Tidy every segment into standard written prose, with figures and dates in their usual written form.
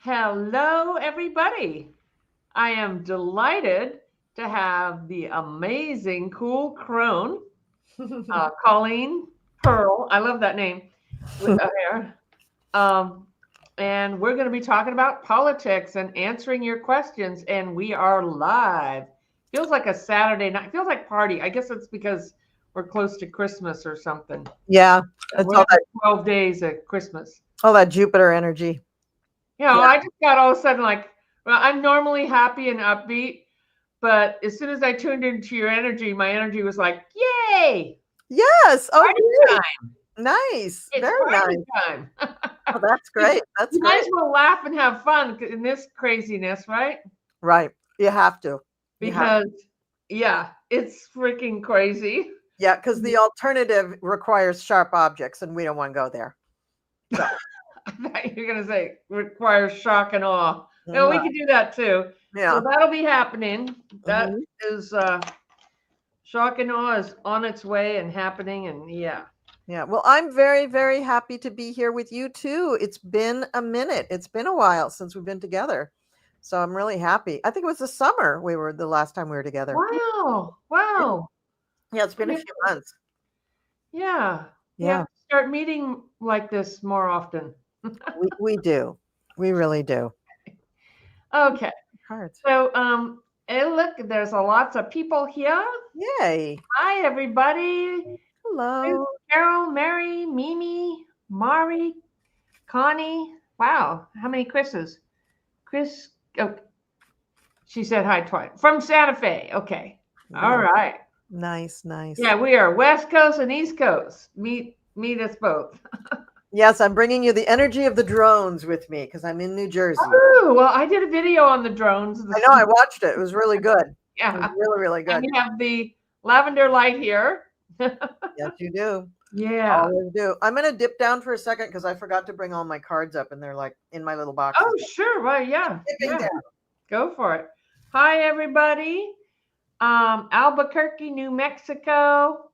Hello, everybody. I am delighted to have the amazing Cool Crone, Colleen Pearl. I love that name. Here. Um, and we're going to be talking about politics and answering your questions. And we are live. Feels like a Saturday night. Feels like party. I guess it's because we're close to Christmas or something. Yeah, it's We're all that 12 days at Christmas. Jupiter energy. Yeah. Yeah. I just got all of a sudden like, well, I'm normally happy and upbeat, but as soon as I tuned into your energy, my energy was like, yay, Yes. Oh, party great. time. Nice. It's Very party nice. time. Oh, that's great. That's You might as great. well laugh and have fun in this craziness, right? Right. You have to. You have. Because, yeah, it's freaking crazy. Yeah, because the alternative requires sharp objects, and we don't want to go there. So, I thought you were going to say requires shock and awe. No, we no. can do that too. Yeah. So that'll be happening. That Mhm. is shock and awe is on its way and happening. And yeah. Yeah. Well, I'm very, very happy to be here with you too. It's been a minute. It's been a while since we've been together. So I'm really happy. I think it was the summer the last time we were together. Wow. Wow. Yeah, it's been a Yeah. few months. Yeah. We Yeah. have to start meeting like this more often. We do. We really do. Okay. Cards. So look, there's a lots of people here. Yay. Hi everybody. Chris, Hello. Carol, Mary, Mimi, Mari, Connie. Wow, how many Chris's? Chris, oh, she said hi twice. From Santa Fe. Okay. All right. Nice, nice. Yeah, we are West Coast and East Coast. Meet us both. Yes, I'm bringing you the energy of the drones with me because I'm in New Jersey. Oh, well, I did a video on the drones. I know, I watched it. It was really good. It Yeah. was really, really good. And we have the lavender light here. Yes, you do. Yeah. Always do. I'm going to dip down for a second because I forgot to bring all my cards up and they're like in my little box. Oh, sure. Well, yeah. Dipping Yeah. down. Go for it. Hi, everybody. Albuquerque, New Mexico.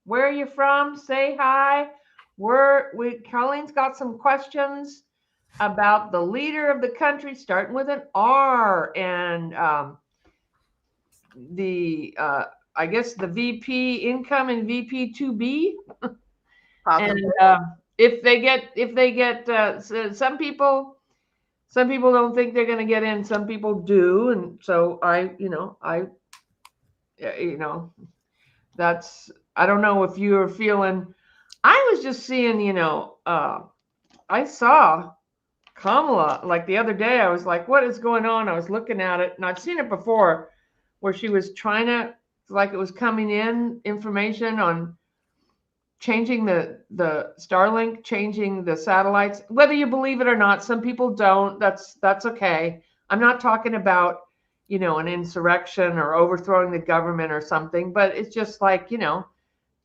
Where are you from? Say hi. Caroline's got some questions about the leader of the country, starting with an R, and I guess the VP income and VP 2B. Possibly. And if they get some people don't think they're going to get in, some people do, and so that's, I don't know if you're feeling. I was just seeing, I saw Kamala like the other day. I was like, what is going on? I was looking at it, and I've seen it before where she was trying to, like, it was coming in information on changing the Starlink, changing the satellites. Whether you believe it or not, some people don't. That's okay. I'm not talking about, an insurrection or overthrowing the government or something, but it's just like,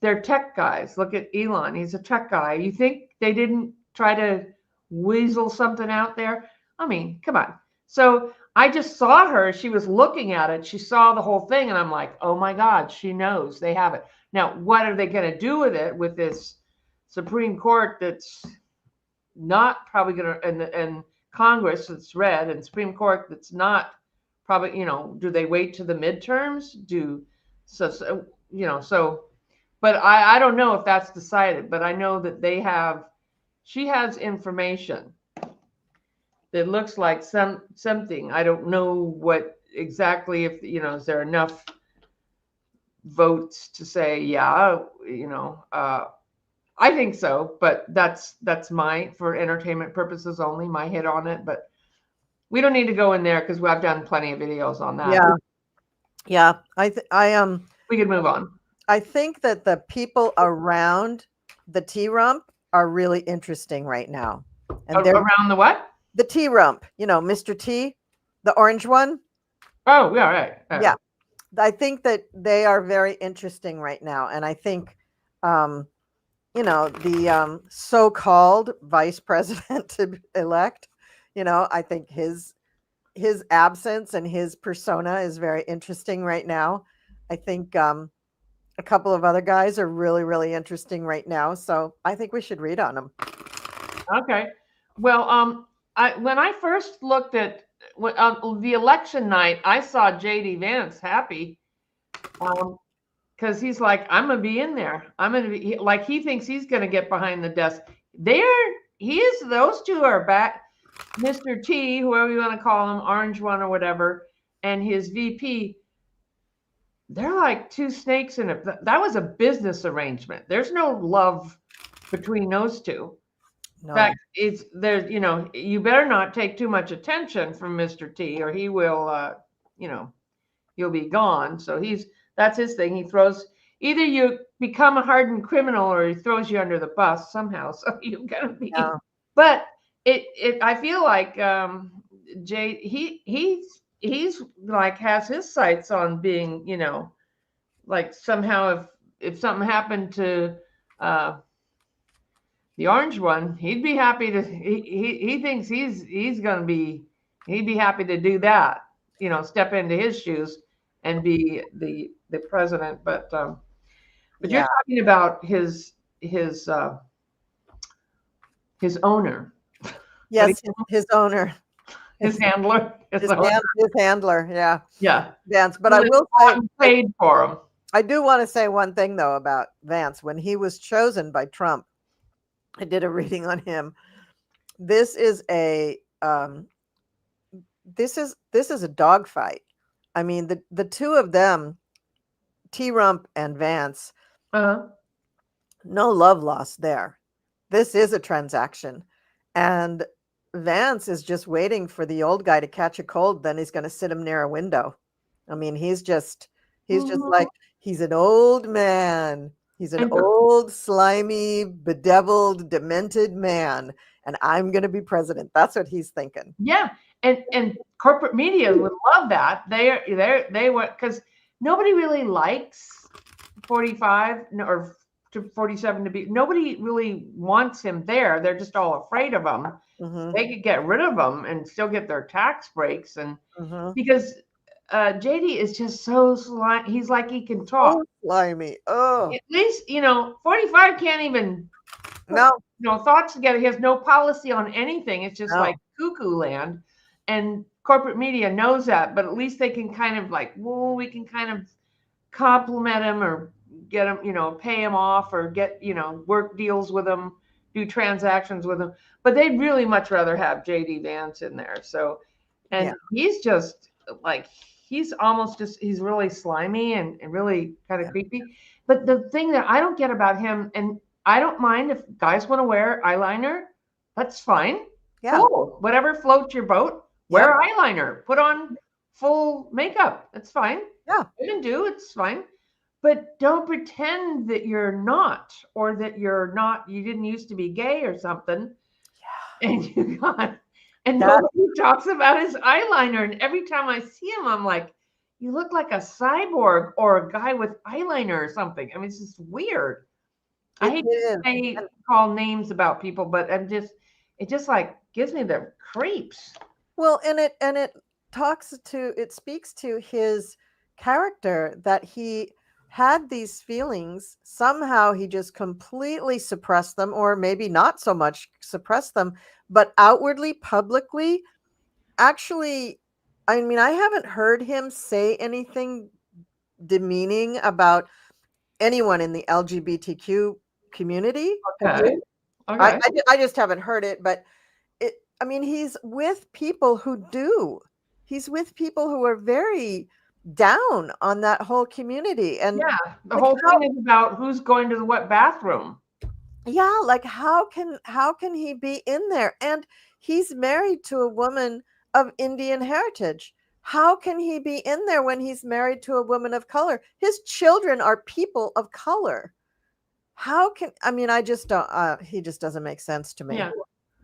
they're tech guys. Look at Elon. He's a tech guy. You think they didn't try to weasel something out there? I mean, come on. So I just saw her. She was looking at it. She saw the whole thing. And I'm like, oh my God, she knows they have it. Now, what are they going to do with it, with this Supreme Court that's not probably going to, and Congress that's red, and Supreme Court that's not probably, do they wait to the midterms? But I don't know if that's decided, but I know that she has information that looks like something. I don't know what exactly, if, is there enough votes to say, yeah, I think so, but that's for entertainment purposes only, my hit on it. But we don't need to go in there because I've done plenty of videos on that. Yeah. We could move on. I think that the people around the T rump are really interesting right now. And they're around the what? The T rump, Mr. T, the orange one. Oh, yeah, right. Yeah. I think that they are very interesting right now. And I think, the so-called vice president elect, I think his absence and his persona is very interesting right now. I think a couple of other guys are really, really interesting right now. So I think we should read on them. Okay. Well, when I first looked at the election night, I saw JD Vance happy. Because he's like, I'm gonna be in there. I'm gonna be like, he thinks he's gonna get behind the desk. Those two are back. Mr. T, whoever you want to call him, Orange One or whatever, and his VP. They're like two snakes in it. That was a business arrangement. There's no love between those two. No. In fact, it's there's you better not take too much attention from Mr. T, or he will you'll be gone. So that's his thing. He throws either you become a hardened criminal or he throws you under the bus somehow. So you gotta be. Yeah. But I feel like Jay he's like has his sights on being like somehow if something happened to the Orange One, he'd be happy to. He thinks he's gonna be. He'd be happy to do that. Step into his shoes and be the president. But you're talking about his owner. Yes, his owner. His handler. His handler. Yeah. Yeah. Vance. But I will say, paid for him. I do want to say one thing though about Vance. When he was chosen by Trump, I did a reading on him. This is a dogfight. I mean, the two of them, T-Rump and Vance, no love lost there. This is a transaction. And Vance is just waiting for the old guy to catch a cold. Then he's going to sit him near a window. I mean, he's just like, he's an old man. He's an old, slimy, bedeviled, demented man. And I'm going to be president. That's what he's thinking. Yeah. And corporate media would love that. They were, because nobody really likes 45 or 47 to be. Nobody really wants him there. They're just all afraid of him. Mm-hmm. They could get rid of him and still get their tax breaks, and because JD is just so slimy. He's like he can talk. So slimy. Oh, at least 45 can't even. Thoughts together. He has no policy on anything. It's just like cuckoo land. And corporate media knows that, but at least they can kind of like, we can kind of compliment him or get him, pay him off or get, work deals with him, do transactions with him. But they'd really much rather have JD Vance in there. So, and he's just like, he's really slimy and really kind of creepy. But the thing that I don't get about him, and I don't mind if guys want to wear eyeliner, that's fine. Yeah. Cool. Whatever floats your boat. Wear eyeliner, put on full makeup. That's fine. Yeah. Women do, it's fine. But don't pretend that you're not, or that you didn't used to be gay or something. Yeah. And nobody talks about his eyeliner. And every time I see him, I'm like, you look like a cyborg or a guy with eyeliner or something. I mean, it's just weird. I hate to call names about people, but it just like gives me the creeps. Well, and it speaks to his character that he had these feelings. Somehow he just completely suppressed them, or maybe not so much suppressed them, but outwardly, publicly, actually, I mean, I haven't heard him say anything demeaning about anyone in the LGBTQ community. Okay. I just haven't heard it, but I mean, he's with people who do. He's with people who are very down on that whole community. And the whole thing is about who's going to the what bathroom. Yeah, like how can he be in there? And he's married to a woman of Indian heritage. How can he be in there when he's married to a woman of color? His children are people of color. I just don't, he just doesn't make sense to me. Yeah.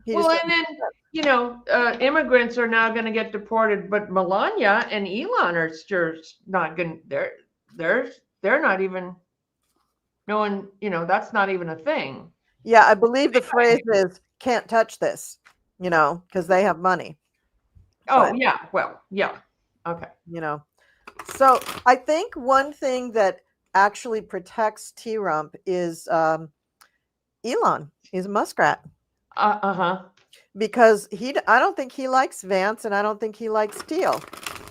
And then, immigrants are now going to get deported, but Melania and Elon are just not going to, they're not even knowing, that's not even a thing. Yeah. I believe the phrase is can't touch this, because they have money. Oh, but, yeah. Well, yeah. Okay. So I think one thing that actually protects T-Rump is Elon. He's a muskrat. because I don't think he likes Vance, and I don't think he likes Thiel.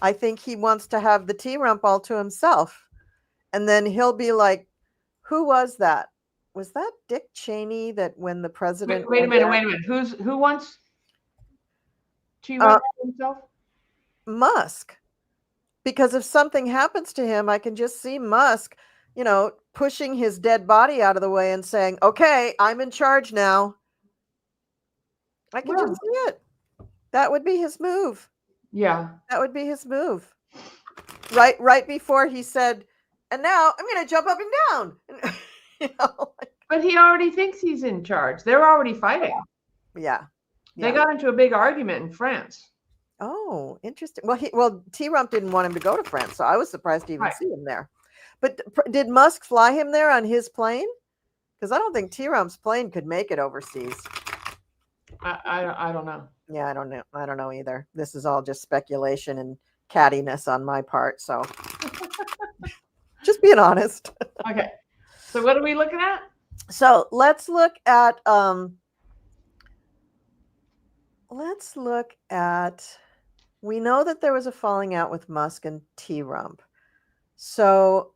I think he wants to have the T-Rump all to himself, and then he'll be like, "Who was that? Was that Dick Cheney that when the president Wait a went minute. down?" Wait a minute. Who wants to Uh, run himself? Musk. Because if something happens to him, I can just see Musk, pushing his dead body out of the way and saying, "Okay, I'm in charge now." I can just Well, see it. That would be his move. yeah. That would be his move. Right before he said, "And now I'm going to jump up and down." you know? But he already thinks he's in charge. They're already fighting. Yeah. They got into a big argument in France. Oh, interesting. Well, T-Rump didn't want him to go to France, so I was surprised to even Right. see him there. But did Musk fly him there on his plane? Because I don't think T-Rump's plane could make it overseas. I don't know. Yeah, I don't know. I don't know either. This is all just speculation and cattiness on my part. So just being honest. Okay. So what are we looking at? So let's look at we know that there was a falling out with Musk and T-Rump. So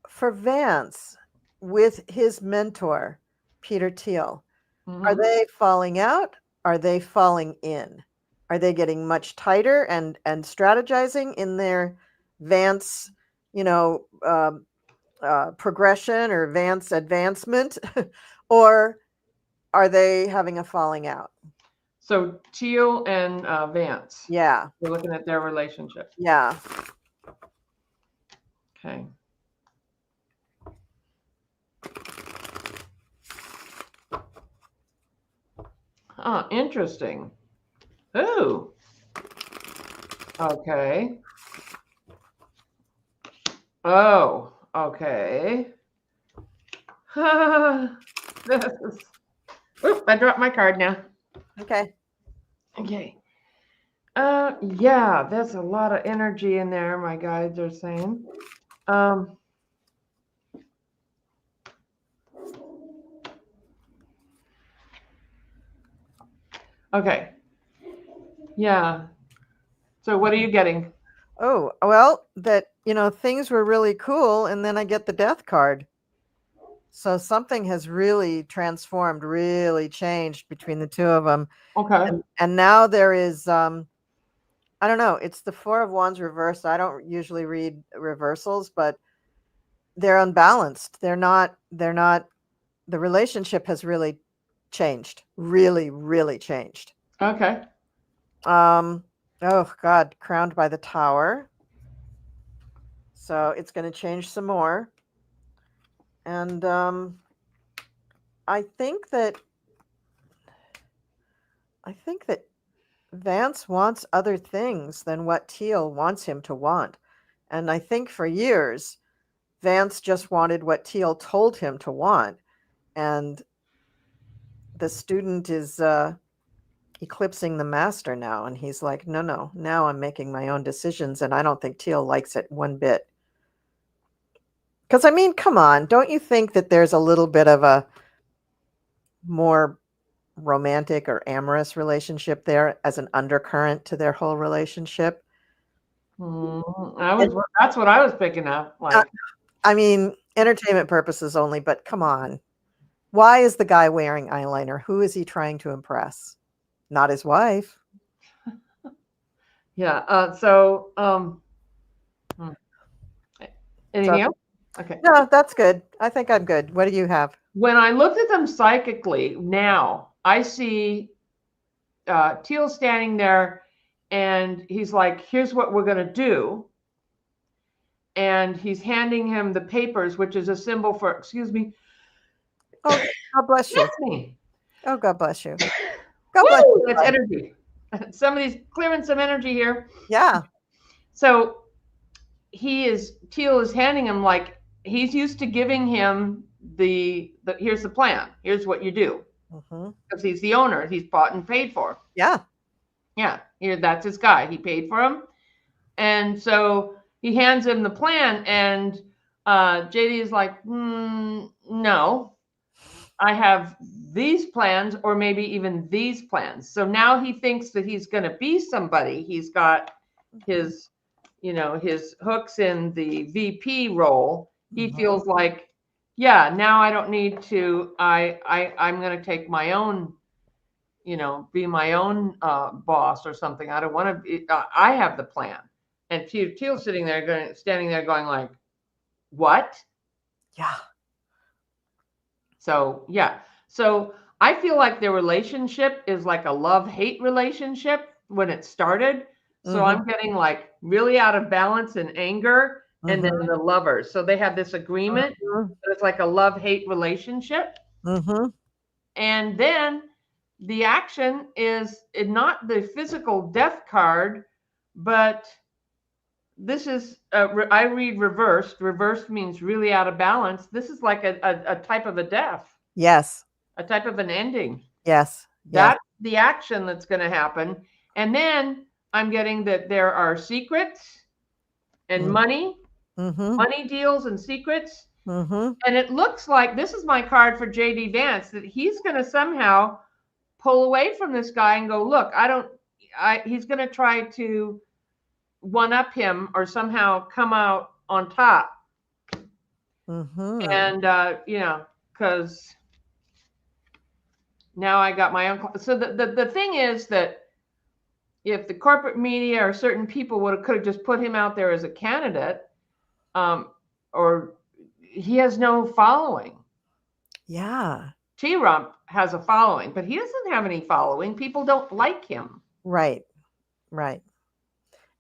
for Vance with his mentor, Peter Thiel, are they falling out? Are they falling in? Are they getting much tighter and strategizing in their Vance, progression or Vance advancement, or are they having a falling out? So Thiel and Vance. Yeah. We're looking at their relationship. Yeah. Okay. Interesting. Ooh. Okay. Oh, okay. I dropped my card now. Okay. Okay. Yeah, there's a lot of energy in there, my guides are saying. Okay. Yeah. So what are you getting? Oh, well, that, things were really cool, and then I get the death card. So something has really transformed, really changed between the two of them. Okay. And now there is, I don't know, it's the Four of Wands reversed. I don't usually read reversals, but they're unbalanced. They're not, the relationship has really changed, really, really changed. Okay. Oh God, crowned by the Tower. So it's going to change some more. And I think that Vance wants other things than what Thiel wants him to want. And I think for years, Vance just wanted what Thiel told him to want. And the student is eclipsing the master now. And he's like, no, now I'm making my own decisions. And I don't think Thiel likes it one bit. Because, I mean, come on. Don't you think that there's a little bit of a more romantic or amorous relationship there as an undercurrent to their whole relationship? That's what I was picking up. Like, I mean, entertainment purposes only, but come on. Why is the guy wearing eyeliner? Who is he trying to impress? Not his wife. Yeah. Anything else? Okay. No, that's good. I think I'm good. What do you have? When I looked at them psychically, now I see Teal standing there, and he's like, "Here's what we're going to do." And he's handing him the papers, which is a symbol for, excuse me. Oh, God bless you. Me. Oh, God bless you. God bless you. That's energy. Somebody's clearing some energy here. Yeah. So Teal is handing him, like, he's used to giving him the here's the plan. Here's what you do. Because he's the owner. He's bought and paid for. Yeah. Yeah. Here, that's his guy. He paid for him. And so he hands him the plan, and JD is like, no. I have these plans, or maybe even these plans. So now he thinks that he's going to be somebody. He's got his, his hooks in the VP role. He feels like, yeah, now I don't need to. I'm going to take my own, be my own boss or something. I don't want to be. I have the plan. And Teal's standing there, going like, what? Yeah. So yeah. So I feel like their relationship is like a love-hate relationship when it started. So I'm getting like really out of balance and anger, and then the lovers. So they have this agreement. It's like a love-hate relationship. And then the action is not the physical death card, but this is I read reversed. Reversed means really out of balance. This is like a type of a death. Yes. A type of an ending. Yes. That's the action that's going to happen. And then I'm getting that there are secrets and money deals and secrets. And it looks like this is my card for JD Vance, that he's going to somehow pull away from this guy and go, look, he's going to try to one up him or somehow come out on top. And, because now I got my own. So the thing is that if the corporate media or certain people could have just put him out there as a candidate, or he has no following. Yeah. T-Rump has a following, but he doesn't have any following. People don't like him. Right. Right.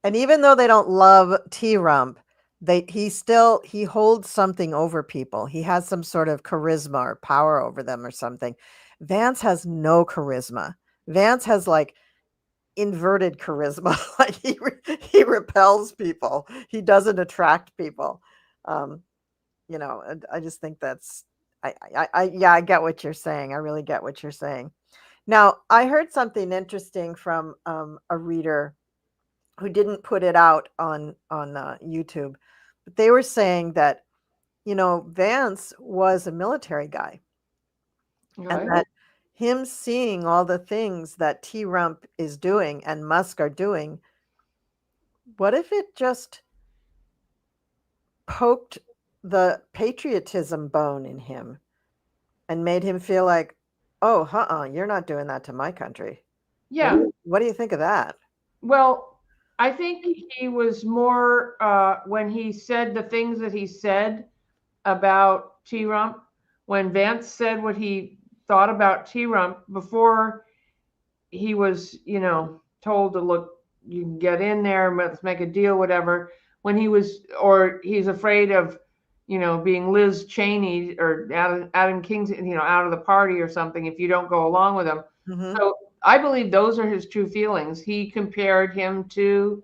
And even though they don't love T-Rump, he holds something over people. He has some sort of charisma or power over them or something. Vance has no charisma. Vance has like inverted charisma. Like he repels people. He doesn't attract people. I just think that's I get what you're saying. I really get what you're saying. Now, I heard something interesting from a reader who didn't put it out on YouTube, but they were saying that Vance was a military guy, and that him seeing all the things that T-Rump is doing and Musk are doing, what if it just poked the patriotism bone in him and made him feel like, oh, you're not doing that to my country. Yeah. What do you think of that? Well, I think he was more when he said the things that he said about T-Rump, when Vance said what he thought about T-Rump before he was, told to look, you can get in there, let's make a deal, whatever. When he's afraid of, being Liz Cheney or Adam King's, out of the party or something if you don't go along with him. So I believe those are his true feelings. He compared him to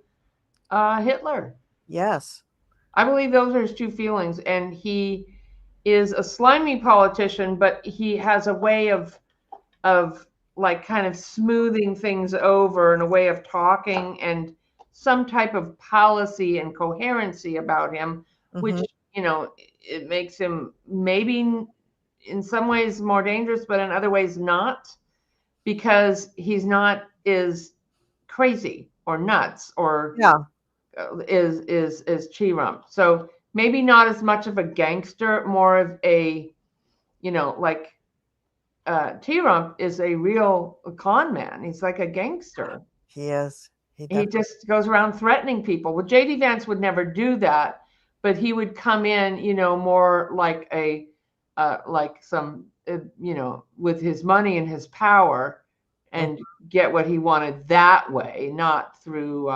Hitler. Yes. I believe those are his true feelings. And he is a slimy politician, but he has a way of like kind of smoothing things over, and a way of talking and some type of policy and coherency about him, which, it makes him maybe in some ways more dangerous, but in other ways not, because he's not as crazy or nuts or is T-Rump. So maybe not as much of a gangster, more of a, like T-Rump is a real con man. He's like a gangster. He is. He just goes around threatening people. Well, JD Vance would never do that, but he would come in, more like like some, with his money and his power, and get what he wanted that way, not through,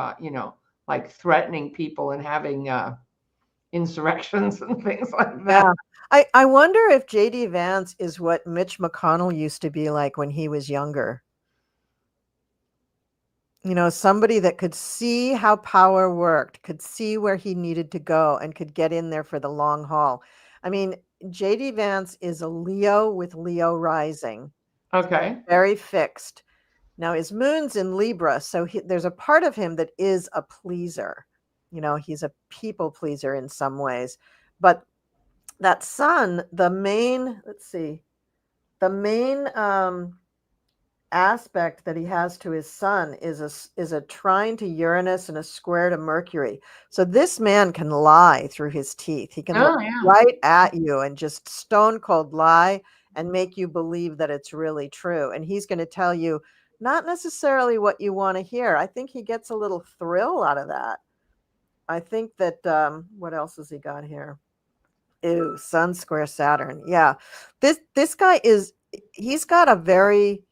like threatening people and having insurrections and things like that. Yeah. I wonder if JD Vance is what Mitch McConnell used to be like when he was younger. Somebody that could see how power worked, could see where he needed to go, and could get in there for the long haul. I mean, JD Vance is a Leo with Leo rising. Okay. Very fixed. Now his moon's in Libra, so there's a part of him that is a pleaser. He's a people pleaser in some ways. But that sun, let's see, the main aspect that he has to his sun is a trine to Uranus and a square to Mercury. So this man can lie through his teeth. He can look Oh yeah. right at you and just stone cold lie and make you believe that it's really true. And he's going to tell you not necessarily what you want to hear. I think he gets a little thrill out of that. I think that what else has he got here? Ew, Sun square Saturn. Yeah. This guy he's got a very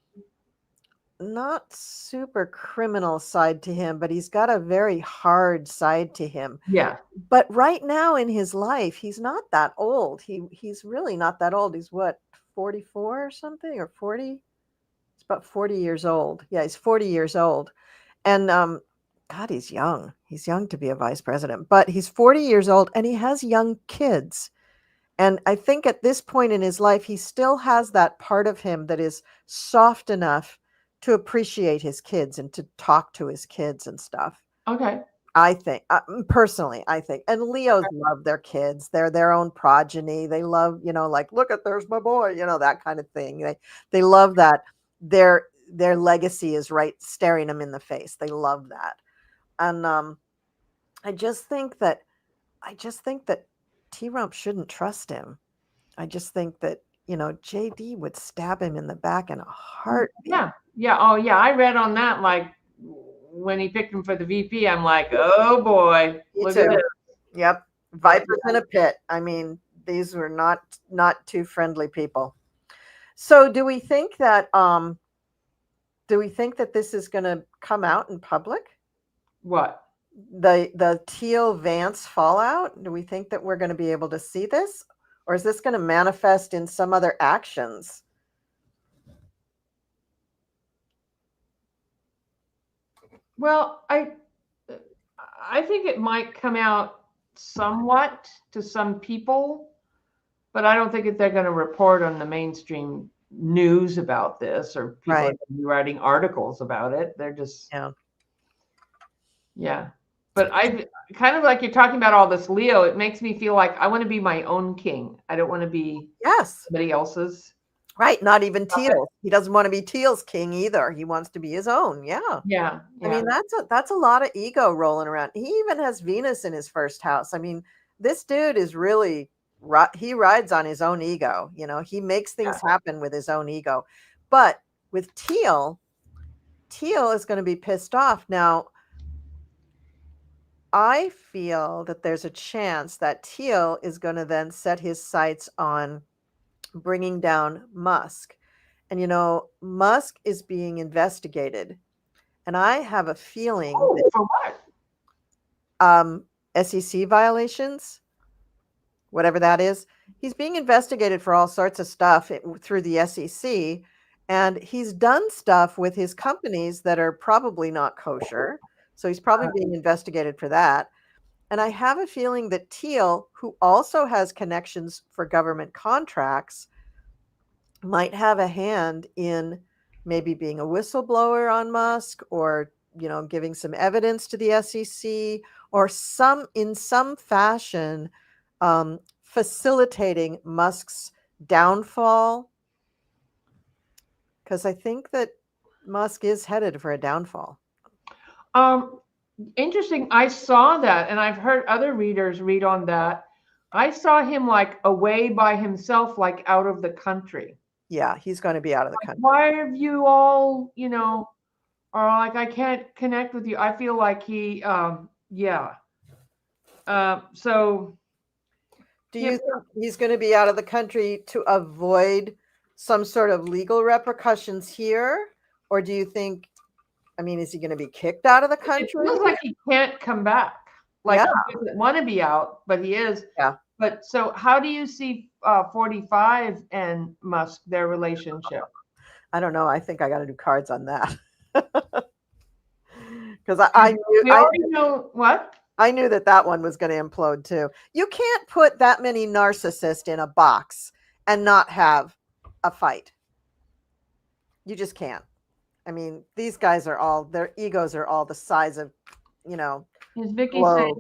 not super criminal side to him, but he's got a very hard side to him. Yeah. But right now in his life, he's not that old. He's really not that old. He's what, 44 or something, or 40? He's about 40 years old. Yeah, he's 40 years old. And God, he's young. He's young to be a vice president, but he's 40 years old and he has young kids. And I think at this point in his life, he still has that part of him that is soft enough to appreciate his kids and to talk to his kids and stuff. Okay. I think, personally, I think. And Leos love their kids. They're their own progeny. They love, like, look at, there's my boy, that kind of thing. They love that their legacy is right staring them in the face. They love that. And I just think that T-Rump shouldn't trust him. I just think that, JD would stab him in the back in a heartbeat. Yeah. Yeah. Oh yeah. I read on that, like when he picked him for the VP, I'm like, oh boy, look at this. Yep. Vipers in a pit. I mean, these were not too friendly people. So do we think that this is going to come out in public? What? The Thiel Vance fallout? Do we think that we're going to be able to see this? Or is this going to manifest in some other actions? Well, I think it might come out somewhat to some people, but I don't think they're going to report on the mainstream news about this, or people are going to be writing articles about it. They're just yeah. But I kind of like you're talking about all this Leo. It makes me feel like I want to be my own king. I don't want to be somebody else's. Right. Not even Thiel. He doesn't want to be Thiel's king either. He wants to be his own. Yeah. Yeah. I mean, that's a lot of ego rolling around. He even has Venus in his first house. I mean, this dude is really, he rides on his own ego. He makes things happen with his own ego. But with Thiel is going to be pissed off. Now, I feel that there's a chance that Thiel is going to then set his sights on bringing down Musk. And, Musk is being investigated. And I have a feeling that, for what? SEC violations, whatever that is. He's being investigated for all sorts of stuff through the SEC. And he's done stuff with his companies that are probably not kosher. So he's probably being investigated for that. And I have a feeling that Thiel, who also has connections for government contracts, might have a hand in maybe being a whistleblower on Musk, or, giving some evidence to the SEC, or in some fashion facilitating Musk's downfall. Because I think that Musk is headed for a downfall. Interesting. I saw that, and I've heard other readers read on that. I saw him like away by himself, like out of the country. Yeah, he's going to be out of the country. Why have you all, are like, I can't connect with you. I feel like he, so. Do you think he's going to be out of the country to avoid some sort of legal repercussions here? Or do you think, is he going to be kicked out of the country? It feels like he can't come back. Like he doesn't want to be out, but he is. Yeah. But so how do you see 45 and Musk, their relationship? I don't know. I think I got to do cards on that. Because I know what? I knew that one was going to implode too. You can't put that many narcissists in a box and not have a fight. You just can't. These guys are all, their egos are all the size of, Is Vicky saying,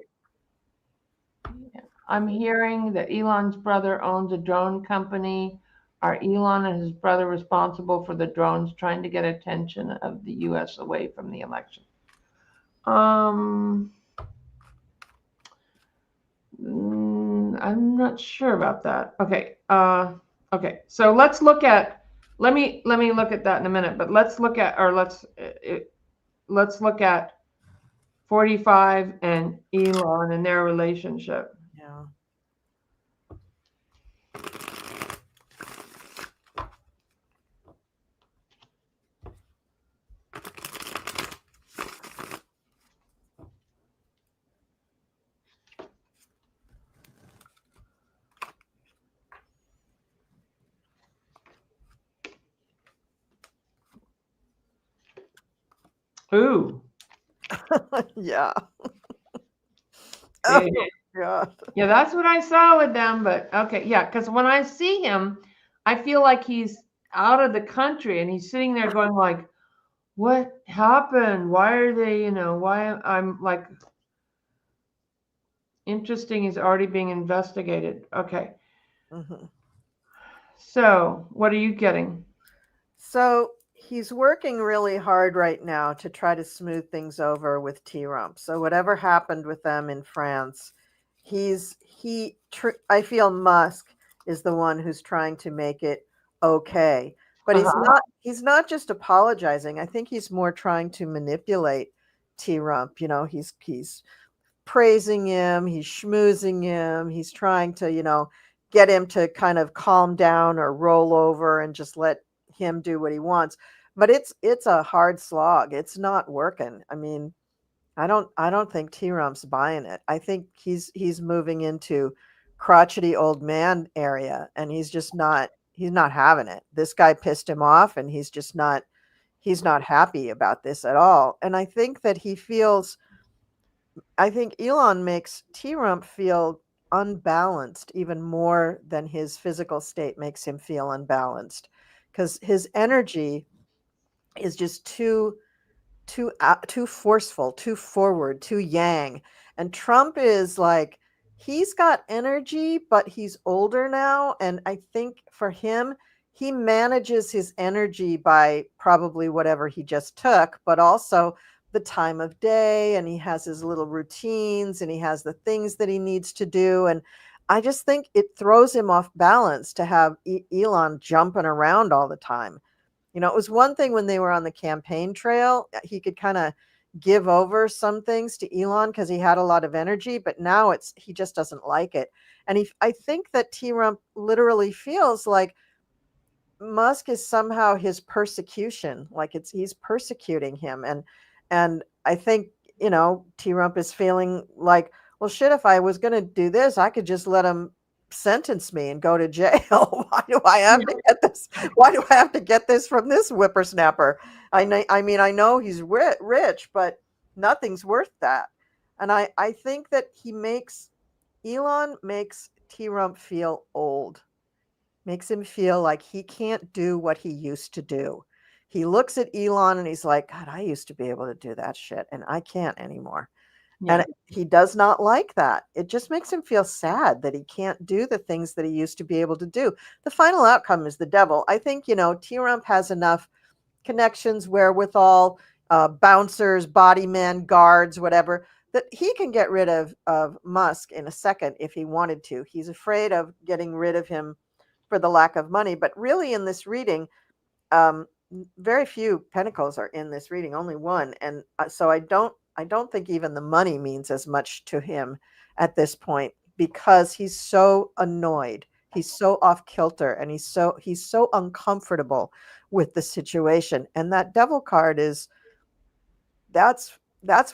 I'm hearing that Elon's brother owns a drone company. Are Elon and his brother responsible for the drones trying to get attention of the U.S. away from the election? Um, I'm not sure about that. Okay. Okay. So let's look at. Let me look at that in a minute. But let's look at, or let's look at 45 and Elon and their relationship. Yeah. Ooh. Yeah. Yeah. Oh God. Yeah, that's what I saw with them. But okay, yeah, because when I see him, I feel like he's out of the country and he's sitting there going like, "What happened? Why are they? Why I'm like interesting is already being investigated." Okay, Mhm. so what are you getting? So he's working really hard right now to try to smooth things over with T Rump. So whatever happened with them in France, I feel Musk is the one who's trying to make it okay. But Uh huh. he's not just apologizing. I think he's more trying to manipulate T Rump. He's praising him, he's schmoozing him, he's trying to, get him to kind of calm down or roll over and just let him do what he wants. But it's a hard slog. It's not working. I mean, I don't think T Rump's buying it. I think he's moving into crotchety old man area and he's not having it. This guy pissed him off and he's not happy about this at all. And I think Elon makes T Rump feel unbalanced even more than his physical state makes him feel unbalanced because his energy is just too forceful, too forward, too yang. And Trump is like he's got energy, but he's older now, and I think for him he manages his energy by probably whatever he just took, but also the time of day, and he has his little routines and he has the things that he needs to do. And I just think it throws him off balance to have Elon jumping around all the time. It was one thing when they were on the campaign trail, he could kind of give over some things to Elon because he had a lot of energy, but now he just doesn't like it. And I think that T Rump literally feels like Musk is somehow his persecution, like he's persecuting him. And I think, T Rump is feeling like, well, shit, if I was going to do this, I could just let him sentence me and go to jail. Why do I have to get this? Why do I have to get this from this whippersnapper? I know he's rich, but nothing's worth that. And I think that Elon makes T Rump feel old, makes him feel like he can't do what he used to do. He looks at Elon and he's like, God, I used to be able to do that shit and I can't anymore. Yeah. And he does not like that. It just makes him feel sad that he can't do the things that he used to be able to do. The final outcome is the devil. I think, T Rump has enough connections, wherewithal, bouncers, body men, guards, whatever, that he can get rid of Musk in a second if he wanted to. He's afraid of getting rid of him for the lack of money. But really, in this reading, um, very few pentacles are in this reading, only one, and so I don't think even the money means as much to him at this point because he's so annoyed, he's so off kilter, and he's so uncomfortable with the situation. And that devil card that's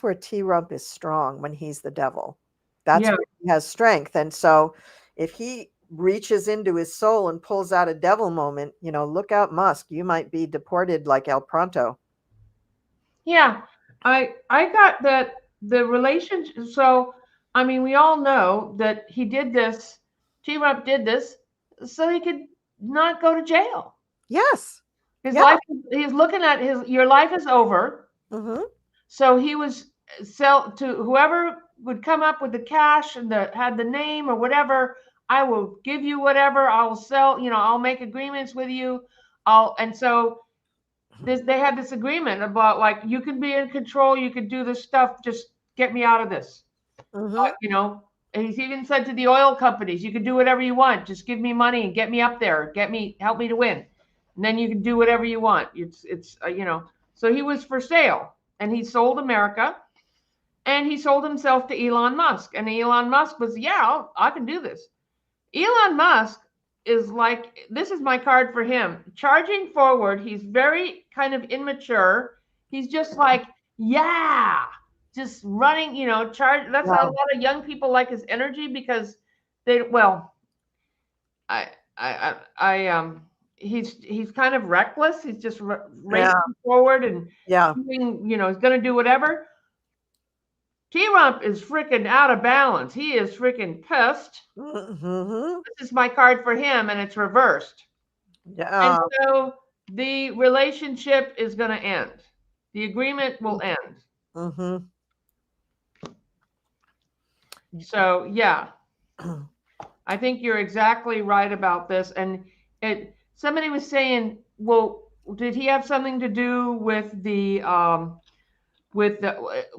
where T Rump is strong when he's the devil. That's Yeah. where he has strength. And so if he reaches into his soul and pulls out a devil moment, look out, Musk. You might be deported like El Pronto. Yeah. I got that the relationship. So I mean, we all know that he did this. T Rump did this so he could not go to jail. Yes. His Yeah. life. He's looking at his. Your life is over. Hmm. So he was sell to whoever would come up with the cash and had the name or whatever. I will give you whatever. I will sell, I'll make agreements with you. And so they had this agreement about like, you can be in control, you can do this stuff, just get me out of this. Mm-hmm. And he's even said to the oil companies, you can do whatever you want, just give me money and get me up there, help me to win, and then you can do whatever you want. So he was for sale, and he sold America, and he sold himself to Elon Musk, and Elon Musk was, yeah, I can do this. Elon Musk is like, this is my card for him. Charging forward, he's very kind of immature. He's just like, yeah, just running, charge. That's how a lot of young people like his energy, because I, he's kind of reckless. He's just racing forward and doing, he's going to do whatever. T-Rump is freaking out of balance. He is freaking pissed. Mm-hmm. This is my card for him, and it's reversed. Yeah. And so the relationship is going to end. The agreement will end. Mm-hmm. So, yeah, I think you're exactly right about this. And somebody was saying, well, did he have something to do with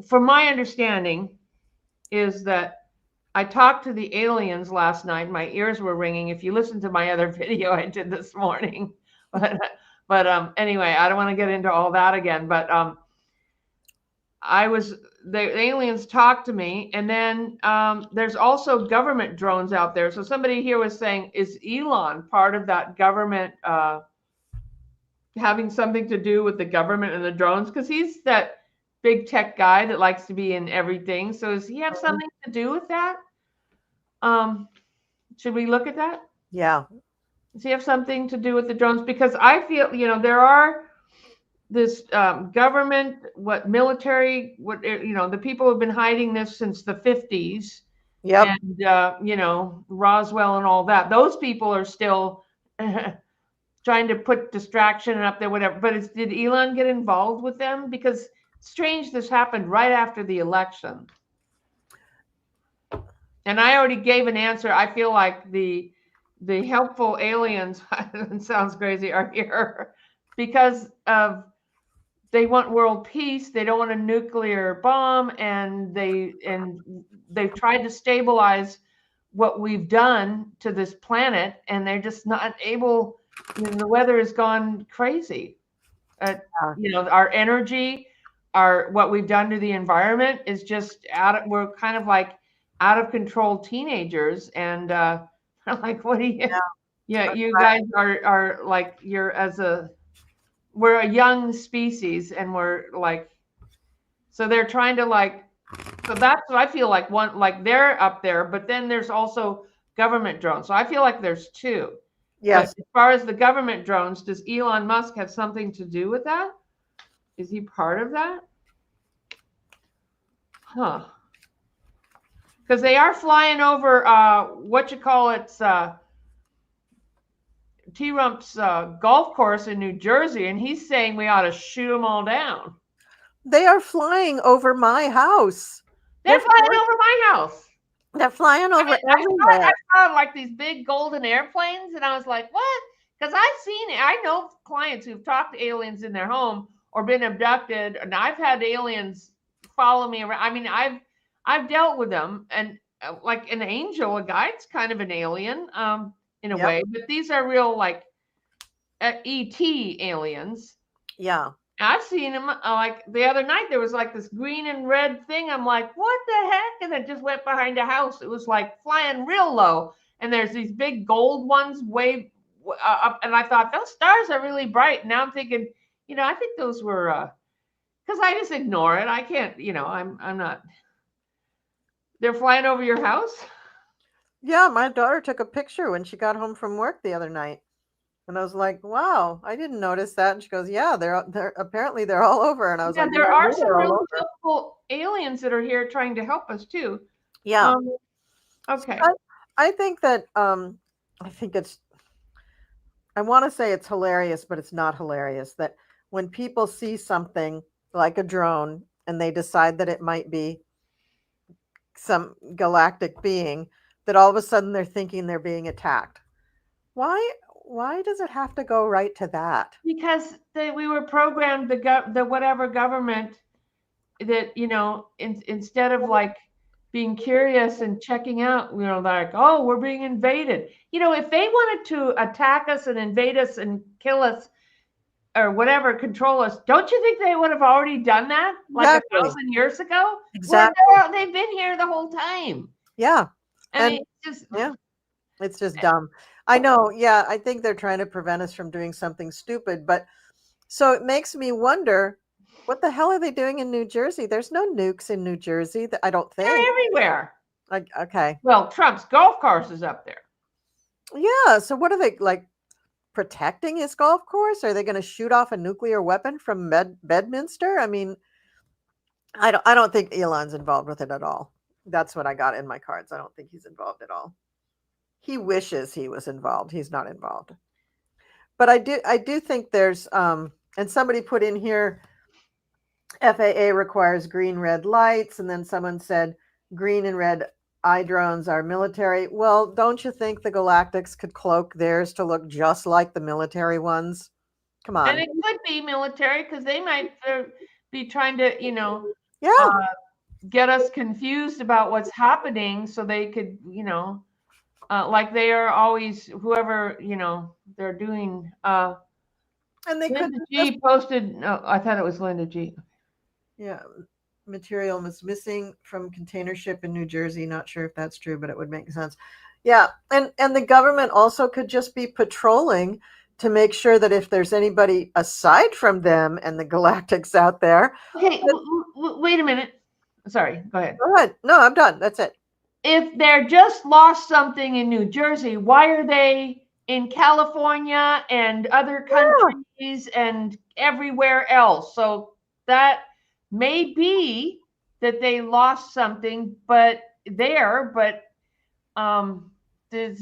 from my understanding is that I talked to the aliens last night. My ears were ringing. If you listen to my other video I did this morning, but anyway, I don't want to get into all that again. But the aliens talked to me, and then there's also government drones out there. So somebody here was saying, is Elon part of that government, having something to do with the government and the drones? Because he's that big tech guy that likes to be in everything. So does he have something to do with that? Should we look at that? Yeah. Does he have something to do with the drones? Because I feel, there are this government, military, the people who have been hiding this since the 50s. Yep. And, Roswell and all that. Those people are still trying to put distraction up there, whatever. But did Elon get involved with them? Because strange, this happened right after the election. And I already gave an answer. I feel like the helpful aliens, it sounds crazy, are here because they want world peace. They don't want a nuclear bomb, and they've tried to stabilize what we've done to this planet, and they're just not able. The weather has gone crazy. Our energy, what we've done to the environment is just we're kind of like out of control teenagers, and like, what do you? Yeah, you guys are like, we're a young species, and we're like, so they're trying to so that's what I feel like they're up there, but then there's also government drones. So I feel like there's two. Yes. But as far as the government drones, does Elon Musk have something to do with that? Is he part of that? Huh. Because they are flying over T-Rump's golf course in New Jersey, and he's saying we ought to shoot them all down. They are flying over my house. They're flying over my house. They're flying over everywhere. I saw like these big golden airplanes, and I was like, what? Because I've seen it. I know clients who've talked to aliens in their home or been abducted, and I've had aliens follow me around. I mean, I've dealt with them, and like an angel, a guide's kind of an alien, in a way, but these are real like ET aliens. Yeah. I've seen them, like the other night, there was like this green and red thing. I'm like, what the heck? And it just went behind a house. It was like flying real low. And there's these big gold ones way up. And I thought, those stars are really bright. Now I'm thinking, I think those were, because I just ignore it. I can't, I'm not. They're flying over your house? Yeah, my daughter took a picture when she got home from work the other night. And I was like, wow, I didn't notice that. And she goes, yeah, they're apparently they're all over. And I was like, there are some really helpful aliens that are here trying to help us too. Yeah. Okay. I think that I want to say it's hilarious, but it's not hilarious that when people see something like a drone and they decide that it might be some galactic being, that all of a sudden they're thinking they're being attacked. Why does it have to go right to that? Because we were programmed, the whatever government, that instead of like being curious and checking out, like, oh, we're being invaded. If they wanted to attack us and invade us and kill us or whatever, control us, don't you think they would have already done that like Exactly. 1,000 years ago? Exactly. They've been here the whole time. Yeah. I mean, just yeah, it's just dumb. I know. Yeah, I think they're trying to prevent us from doing something stupid, but so it makes me wonder, what the hell are they doing in New Jersey? There's no nukes in New Jersey. I don't they're think. everywhere. Like, okay. Well, Trump's golf course is up there. Yeah. So what are they like protecting his golf course? Are they going to shoot off a nuclear weapon from Bedminster? I mean, I don't think Elon's involved with it at all. That's what I got in my cards. I don't think he's involved at all. He wishes he was involved. He's not involved. But I do think there's and somebody put in here, FAA requires green red lights, and then someone said green and red eye drones are military. Well, don't you think the Galactics could cloak theirs to look just like the military ones? Come on. And it could be military because they might be trying to, Yeah. get us confused about what's happening so they could, like they are always, whoever, they're doing. And they could Linda G posted, no, I thought it was Linda G. Yeah. Material was missing from container ship in New Jersey. Not sure if that's true, but it would make sense. Yeah. And the government also could just be patrolling to make sure that if there's anybody aside from them and the Galactics out there. Okay, wait a minute. Sorry, go ahead. Go ahead. No, I'm done. That's it. If they're just lost something in New Jersey, why are they in California and other countries and everywhere else? So that may be that they lost something, but there's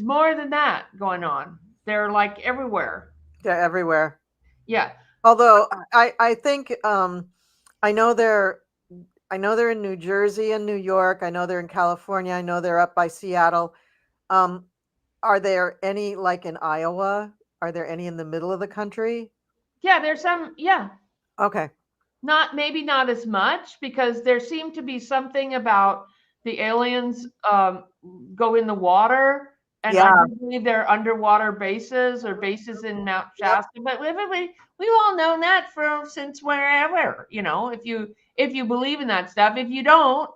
more than that going on. They're like everywhere. They're everywhere. Yeah. Although I think I know they're in New Jersey and New York. I know they're in California. I know they're up by Seattle. Are there any like in Iowa? Are there any in the middle of the country? Yeah, there's some. Yeah. Okay. Maybe not as much, because there seemed to be something about the aliens go in the water, and I believe they're underwater bases or bases in Mount Shasta. But we've all known that since wherever, if you believe in that stuff. If you don't,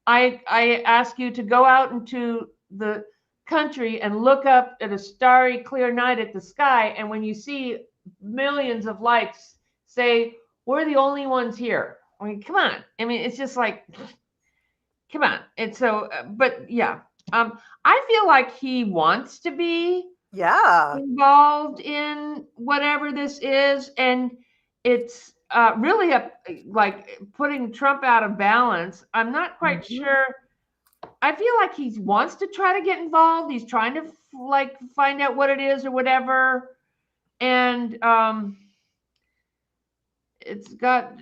I ask you to go out into the country and look up at a starry, clear night at the sky, and when you see millions of lights, say, we're the only ones here. I mean, come on. I mean, it's just like, come on. And so, but yeah, I feel like he wants to be involved in whatever this is, and it's really like putting Trump out of balance. I'm not quite sure. I feel like he wants to try to get involved. He's trying to like find out what it is or whatever, and it's got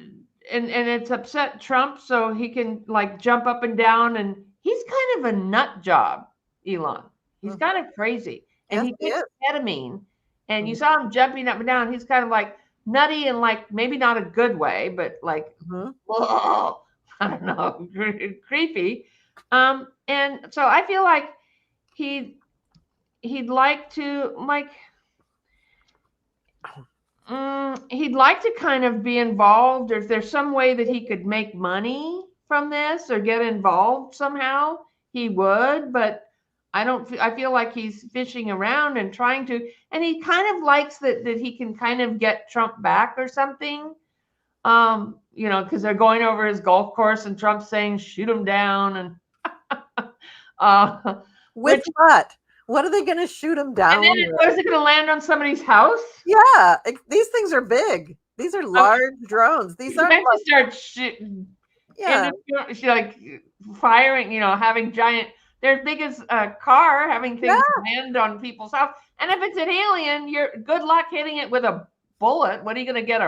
and it's upset Trump, so he can like jump up and down, and he's kind of a nut job, Elon. He's kind of crazy, and he takes ketamine, and you saw him jumping up and down. He's kind of like nutty and like maybe not a good way, but like whoa, I don't know, creepy. And so I feel like he'd like to he'd like to kind of be involved, or if there's some way that he could make money from this or get involved somehow, he would. But I feel like he's fishing around and trying to, and he kind of likes that he can kind of get Trump back or something. Because they're going over his golf course and Trump's saying, shoot him down. And with what? What are they going to shoot him down? And then is it going to land on somebody's house? Yeah, these things are big. These are large drones. These aren't like, start shooting. Yeah, she like firing. Having giant. They're as big as a car, having things land on people's house. And if it's an alien, you're good luck hitting it with a bullet. What are you going to get?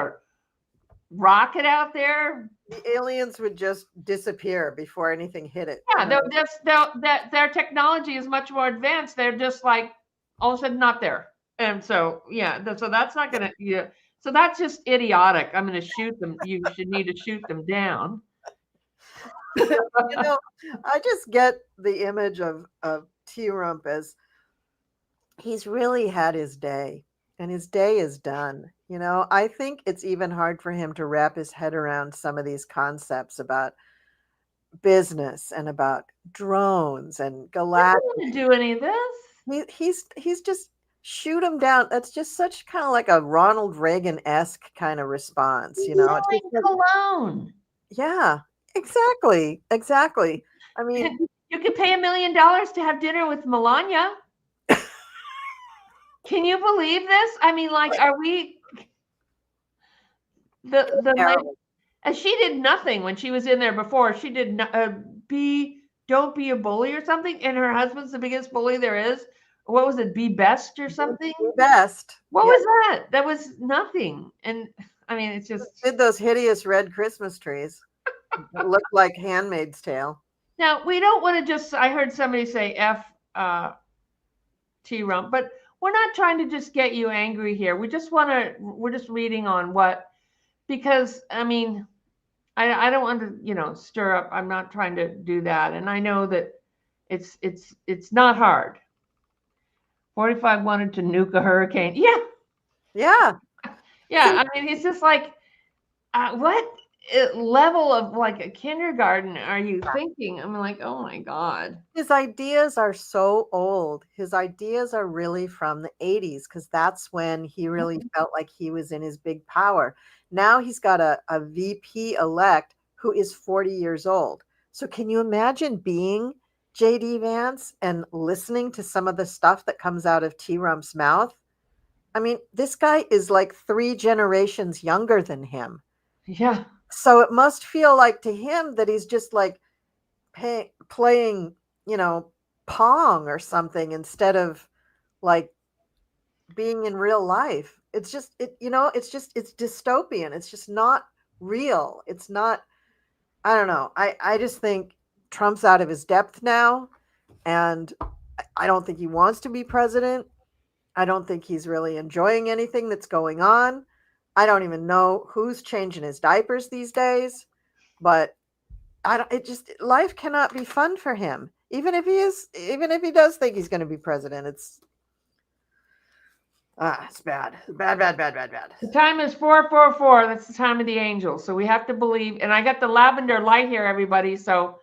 rocket out there, the aliens would just disappear before anything hit it. yeah, their technology is much more advanced. They're just like all of a sudden not there. And so yeah, so that's not gonna, yeah. So that's just idiotic. I'm gonna shoot them. You should need to shoot them down. I just get the image of T Rump as he's really had his day and his day is done. I think it's even hard for him to wrap his head around some of these concepts about business and about drones and I galactic. don't want to do any of this. He's just shoot him down. That's just such kind of like a Ronald Reagan-esque kind of response, He's It's selling just like, cologne. yeah, exactly. I mean, You could pay $1 million to have dinner with Melania. Can you believe this? I mean, like, are we the lady, and she did nothing when she was in there before. She did not don't be a bully or something. And her husband's the biggest bully there is. What was it? Be best or something? Be best. What was that? That was nothing. And I mean, it's just did those hideous red Christmas trees. It looked like Handmaid's Tale. Now we don't want to just. I heard somebody say F T Rump, but we're not trying to just get you angry here. We just want to. We're just reading on what, because I mean, I don't want to stir up. I'm not trying to do that, and I know that it's not hard. 45 wanted to nuke a hurricane. Yeah. I mean, it's just like, what level of like a kindergarten are you thinking? I'm like, oh my God. His ideas are so old. His ideas are really from the 80s because that's when he really felt like he was in his big power. Now he's got a VP elect who is 40 years old. So can you imagine being JD Vance and listening to some of the stuff that comes out of T Rump's mouth? I mean, this guy is like 3 generations younger than him. Yeah. So it must feel like to him that he's just like playing, Pong or something instead of like being in real life. It's just, it's dystopian. It's just not real. It's not, I don't know. I just think Trump's out of his depth now. And I don't think he wants to be president. I don't think he's really enjoying anything that's going on. I don't even know who's changing his diapers these days, but life cannot be fun for him. Even if he does think he's going to be president, it's bad. Bad. The time is 4:44. That's the time of the angels. So we have to believe. And I got the lavender light here, everybody. So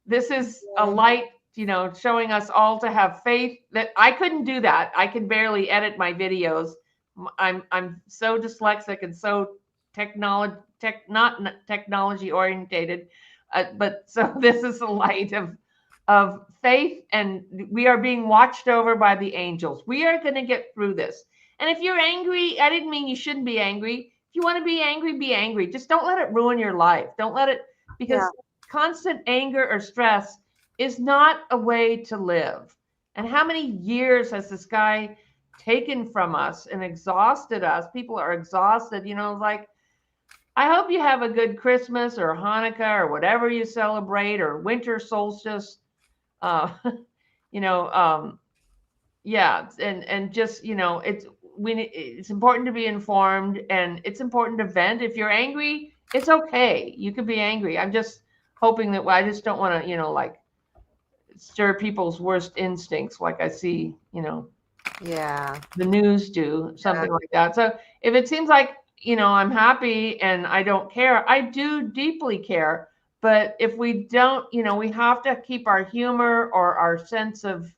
this is a light, showing us all to have faith. That I couldn't do that. I can barely edit my videos. I'm so dyslexic and so not technology orientated, but so this is a light of faith, and we are being watched over by the angels. We are going to get through this. And if you're angry, I didn't mean you shouldn't be angry. If you want to be angry, be angry. Just don't let it ruin your life. Don't let it, because constant anger or stress is not a way to live. And how many years has this guy taken from us and exhausted us? People are exhausted, like, I hope you have a good Christmas or Hanukkah or whatever you celebrate, or winter solstice. And just, it's important to be informed, and it's important to vent. If you're angry, it's okay. You could be angry. I'm just hoping that I just don't want to, like, stir people's worst instincts like I see, the news do, something like that. So if it seems like, I'm happy and I don't care, I do deeply care. But if we don't, we have to keep our humor or our sense of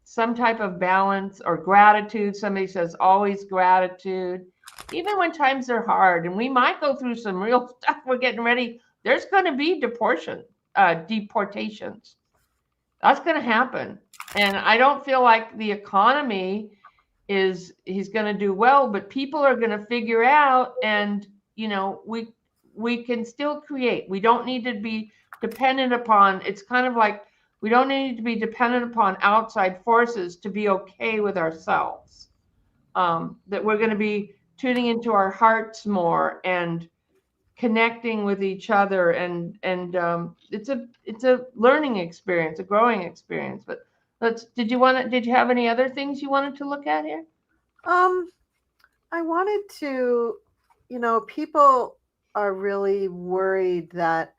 some type of balance or gratitude. Somebody says always gratitude, even when times are hard, and we might go through some real stuff. We're getting ready. There's going to be deportations. That's going to happen. And I don't feel like the economy he's going to do well, but people are going to figure out, and, we can still create. We don't need to be dependent upon, it's kind of like, we don't need to be dependent upon outside forces to be okay with ourselves. That we're going to be tuning into our hearts more and connecting with each other, and it's a learning experience, a growing experience. But did you have any other things you wanted to look at here? Um, I wanted to, people are really worried that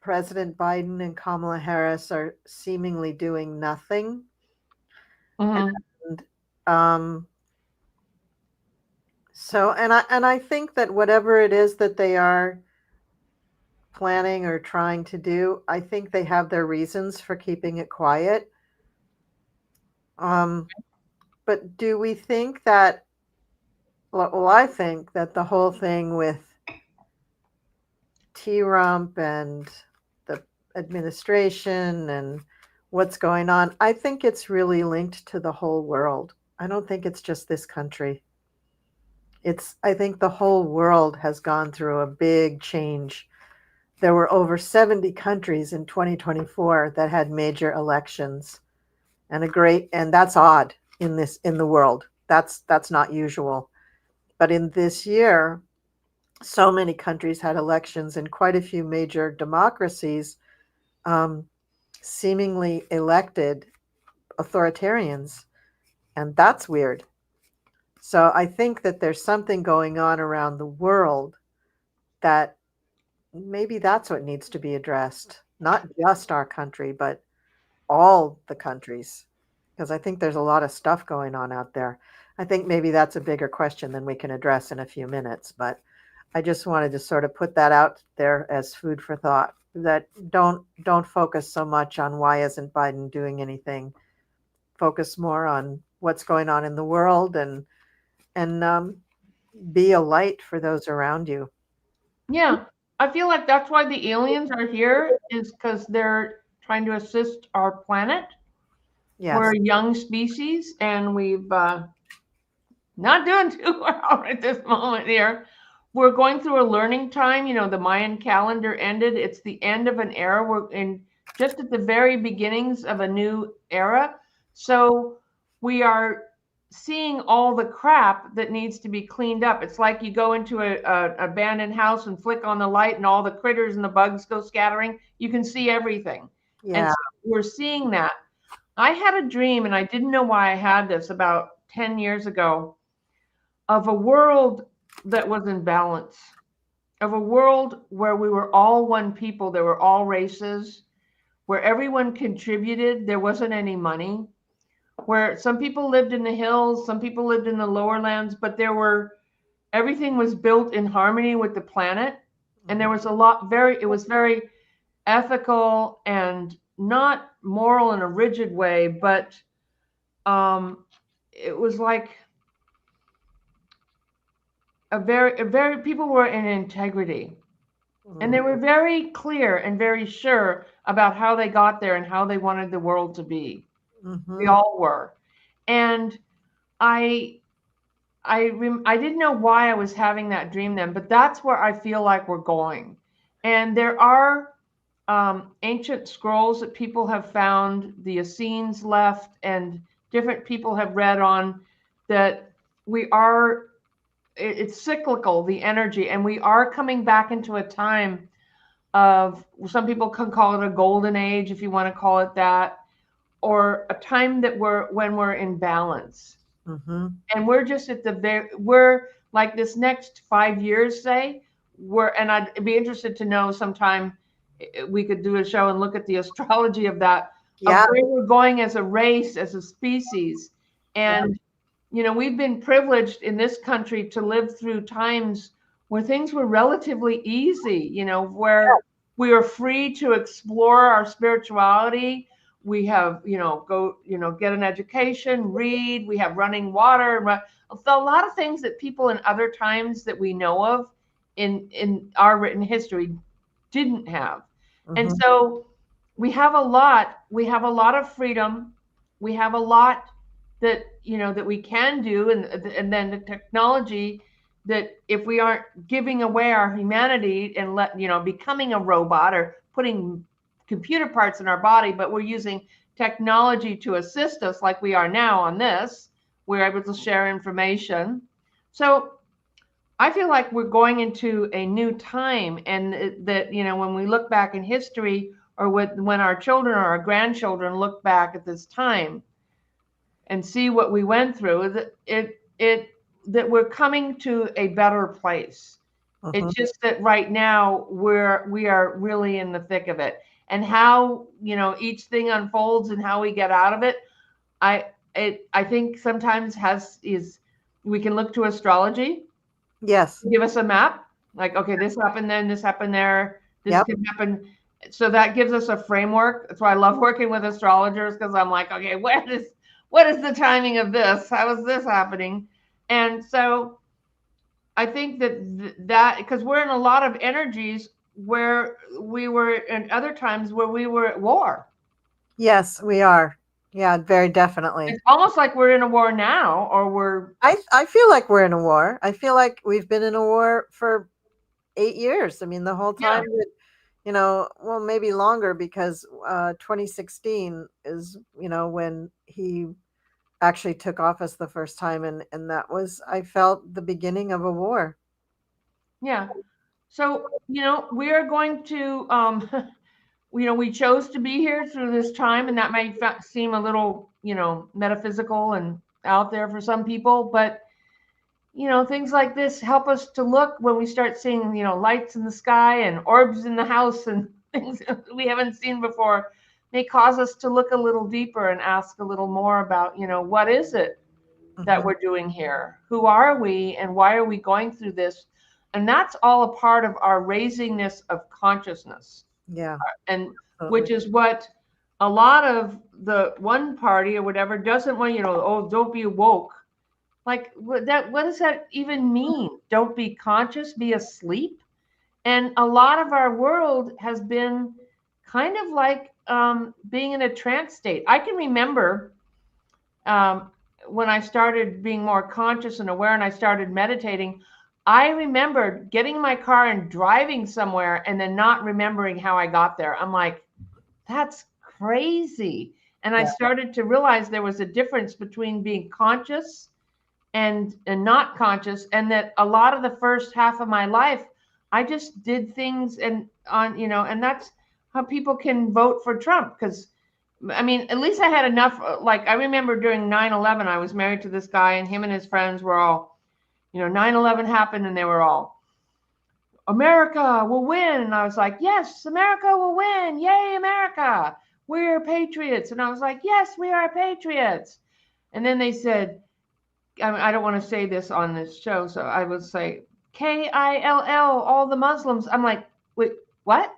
President Biden and Kamala Harris are seemingly doing nothing. Mm-hmm. And um, and I think that whatever it is that they are planning or trying to do, I think they have their reasons for keeping it quiet. Um, but do we think that, well, I think that the whole thing with T-Rump and the administration and what's going on, I think it's really linked to the whole world. I don't think it's just this country. I think the whole world has gone through a big change. There were over 70 countries in 2024 that had major elections, and that's odd in the world. That's not usual. But in this year, so many countries had elections, and quite a few major democracies um, seemingly elected authoritarians, and that's weird. So I think that there's something going on around the world that maybe that's what needs to be addressed, not just our country, but all the countries, because I think there's a lot of stuff going on out there. I think maybe that's a bigger question than we can address in a few minutes, but I just wanted to sort of put that out there as food for thought, that don't focus so much on why isn't Biden doing anything. Focus more on what's going on in the world, and be a light for those around you. Yeah, I feel like that's why the aliens are here, is because they're trying to assist our planet. We're Yes. a young species, and we've not doing too well at this moment here. We're going through a learning time. You know, the Mayan calendar ended. It's the end of an era. We're in just at the very beginnings of a new era. So we are seeing all the crap that needs to be cleaned up. It's like you go into a abandoned house and flick on the light, and all the critters and the bugs go scattering. You can see everything. And Yeah. so we're seeing that. I had a dream, and I didn't know why I had this about 10 years ago, of a world that was in balance, of a world where we were all one people, there were all races, where everyone contributed, there wasn't any money, where some people lived in the hills, some people lived in the lower lands, but everything was built in harmony with the planet. And there Mhm. was it was very ethical and not moral in a rigid way, but it was like a very people were in integrity, and they Mhm. were very clear and very sure about how they got there and how they wanted the world to be. We Mhm. all were. And I I didn't know why I was having that dream then, but that's where I feel like we're going. And there are ancient scrolls that people have found, the Essenes left, and different people have read on that we are it's cyclical, the energy, and we are coming back into a time of, some people can call it a golden age, if you want to call it that, or a time that we're in balance. Mhm. And we're just at we're like this next 5 years, say, and I'd be interested to know sometime, we could do a show and look at the astrology of that, of Yeah. where we're going as a race, as a species. Yeah. And we've been privileged in this country to live through times where things were relatively easy, where we are free to explore our spirituality. We have, get an education, read, we have running water, a lot of things that people in other times that we know of in our written history didn't have. And Mhm. so we have a lot of freedom. We have a lot that that we can do, and then the technology, that if we aren't giving away our humanity and becoming a robot or putting computer parts in our body, but we're using technology to assist us like we are now on this, we're able to share information. So I feel like we're going into a new time, and that, when we look back in history, or when our children or our grandchildren look back at this time and see what we went through, that we're coming to a better place. Mm-hmm. It's just that right now we are really in the thick of it, and how each thing unfolds and how we get out of it. I I think sometimes has is we can look to astrology, Yes. give us a map, like, okay, this happened then, this happened there, this Yep. can happen. So that gives us a framework. That's why I love working with astrologers, because I'm like, okay, what is the timing of this? How is this happening? And so I think that because we're in a lot of energies where we were in other times where we were at war. Yes, we are. Yeah, very definitely. It's almost like we're in a war now, or we're I feel like we're in a war. I feel like we've been in a war for 8 years. I mean, the whole yeah, time that, well, maybe longer, because 2016 is, when he actually took office the first time, and that was, I felt, the beginning of a war. yeah. So we are going to we chose to be here through this time, and that might seem a little metaphysical and out there for some people, but things like this help us to look when we start seeing lights in the sky and orbs in the house and things that we haven't seen before. May cause us to look a little deeper and ask a little more about what is it that Hmm. we're doing here, who are we, and why are we going through this. And that's all a part of our raising this of consciousness, Yeah, and absolutely. which is what a lot of the one party or whatever doesn't want. Oh, don't be woke. Like, what does that even mean? Don't be conscious, be asleep. And a lot of our world has been kind of like being in a trance state. I can remember um, when I started being more conscious and aware, and I started meditating. I remembered getting in my car and driving somewhere and then not remembering how I got there. I'm like, that's crazy. And I Yeah. started to realize there was a difference between being conscious and not conscious, and that a lot of the first half of my life I just did things, and that's how people can vote for Trump. Because I mean, at least I had enough. Like, I remember during 9/11, I was married to this guy, and him and his friends were all, 9/11 happened, and they were all, America will win. And I was like, yes, America will win. Yay, America. We're patriots. And I was like, yes, we are patriots. And then they said, I mean, I don't want to say this on this show, so I would say KILL, all the Muslims. I'm like, wait, what?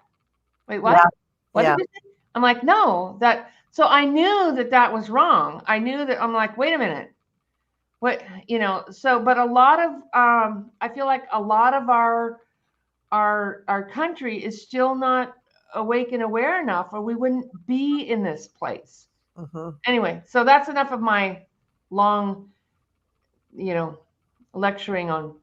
Wait, what? Yeah. What did Yeah. you say? I'm like, no, that. So I knew that was wrong. I knew that. I'm like, wait a minute. What, so, but a lot of, I feel like a lot of our country is still not awake and aware enough, or we wouldn't be in this place. Hmm. Anyway, so that's enough of my long, you know, lecturing on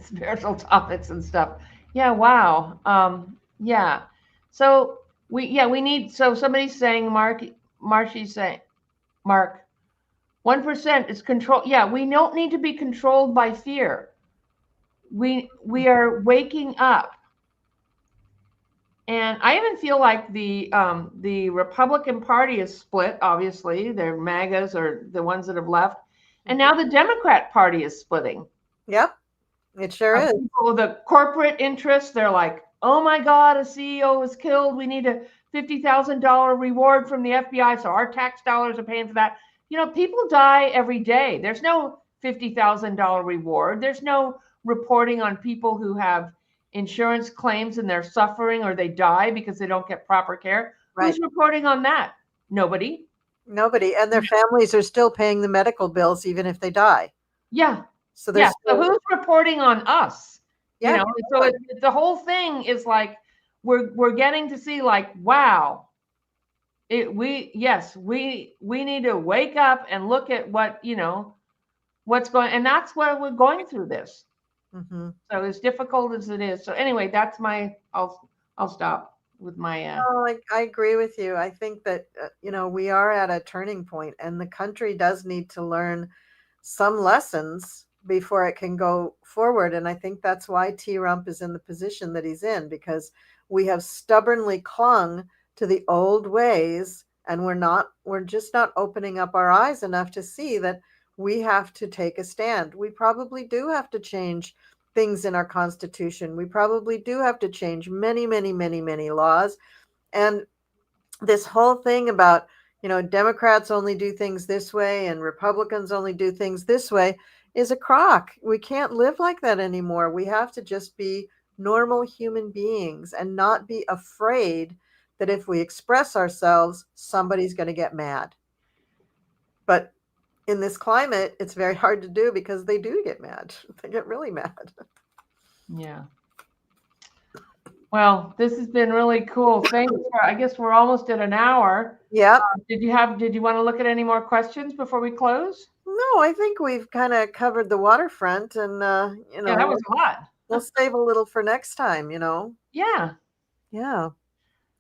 spiritual topics and stuff. Yeah, wow. Yeah. So we need, so somebody's saying, Marshy's saying, Mark, 1% is control. Yeah, we don't need to be controlled by fear. We are waking up. And I even feel like the Republican Party is split. Obviously, they're MAGAs, or the ones that have left, and now the Democrat Party is splitting. Yep. It sure is. People, the corporate interests, they're like, oh my God, a CEO was killed. We need a $50,000 reward from the FBI. So our tax dollars are paying for that. People die every day. There's no $50,000 reward. There's no reporting on people who have insurance claims and they're suffering, or they die because they don't get proper care. Right. Who's reporting on that? Nobody. Nobody. And their families are still paying the medical bills even if they die. Yeah. So Yeah. there's So still, who's reporting on us? yeah. So the whole thing is like, we're getting to see, like, wow, we need to wake up and look at what's going, and that's why we're going through this. Hmm. So as difficult as it is. So anyway, that's my, I'll stop with my Oh, I agree with you. I think that, we are at a turning point, and the country does need to learn some lessons before it can go forward. And I think that's why T. Rump is in the position that he's in, because we have stubbornly clung to the old ways, and we're just not opening up our eyes enough to see that we have to take a stand. We probably do have to change things in our Constitution. We probably do have to change many, many, many, many laws. And this whole thing about, Democrats only do things this way and Republicans only do things this way is a crock. We can't live like that anymore. We have to just be normal human beings and not be afraid that if we express ourselves, somebody's going to get mad. But in this climate, it's very hard to do because they do get mad. They get really mad. Yeah. Well, this has been really cool. Thanks. I guess we're almost at an hour. Yeah. Did you want to look at any more questions before we close? No, I think we've kind of covered the waterfront, and Yeah, that was a lot. We'll save a little for next time. Yeah. Yeah.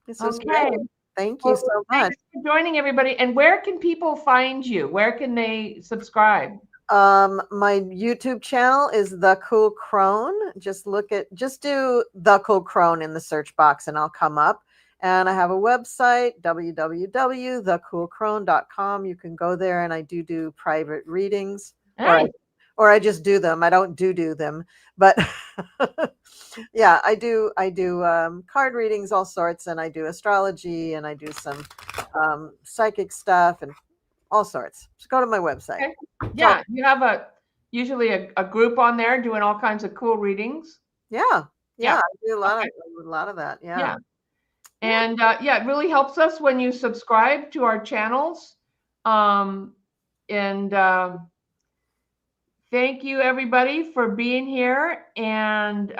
This was Okay. great. Thank you so much. Thanks for joining, everybody. And where can people find you? Where can they subscribe? My YouTube channel is The Cool Crone. Just do The Cool Crone in the search box and I'll come up. And I have a website, www.thecoolcrone.com. You can go there, and I do private readings, or I just do them. I don't do them, but yeah, I do card readings, all sorts, and I do astrology, and I do some psychic stuff and all sorts. So go to my website. Okay. Yeah, you have usually a group on there doing all kinds of cool readings. Yeah. I do a lot of that. Yeah. And it really helps us when you subscribe to our channels. Thank you, everybody, for being here. And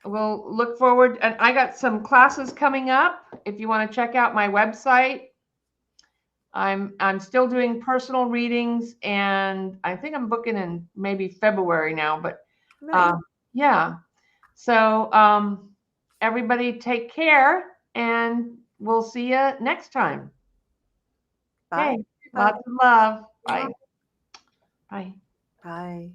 we'll look forward. And I got some classes coming up. If you want to check out my website, I'm still doing personal readings, and I think I'm booking in maybe February now. But yeah. So everybody take care, and we'll see you next time. Bye. Okay. Lots of love. Bye. Bye. Bye.